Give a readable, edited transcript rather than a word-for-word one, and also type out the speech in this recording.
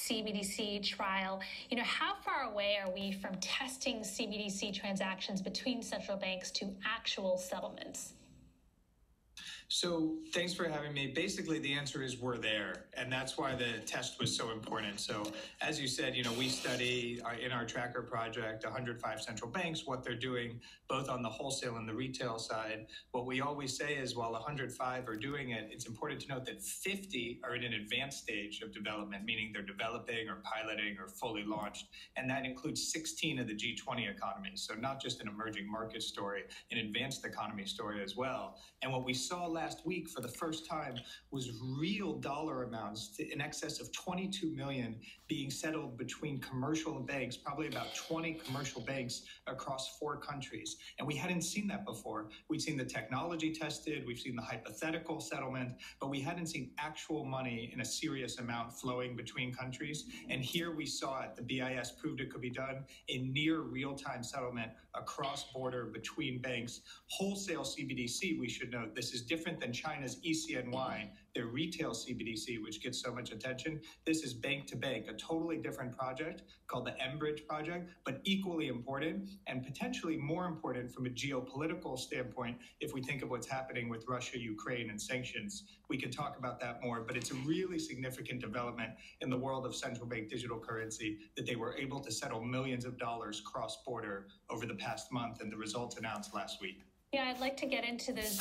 CBDC trial. How far away are we from testing CBDC transactions between central banks to actual settlements? So thanks for having me. Basically, the answer is we're there, and that's why the test was so important. So as you said, we study in our tracker project 105 central banks, what they're doing both on the wholesale and the retail side. What we always say is while 105 are doing it, it's important to note that 50 are in an advanced stage of development, meaning they're developing or piloting or fully launched. And that includes 16 of the G20 economies. So not just an emerging market story, an advanced economy story as well. And what we saw last week for the first time was real dollar amounts in excess of 22 million being settled between commercial banks, probably about 20 commercial banks across 4 countries. And we hadn't seen that before. We'd seen the technology tested, we've seen the hypothetical settlement, but we hadn't seen actual money in a serious amount flowing between countries. And here we saw it. The BIS proved it could be done in near real-time settlement across border between banks. Wholesale CBDC, we should note, this is different than China's ECNY, their retail CBDC, which gets so much attention. This is bank to bank, a totally different project called the Bridge project, but equally important and potentially more important from a geopolitical standpoint if we think of what's happening with Russia, Ukraine, and sanctions. We can talk about that more, but it's a really significant development in the world of central bank digital currency that they were able to settle millions of dollars cross-border over the past month, and the results announced last week. Yeah, I'd like to get into those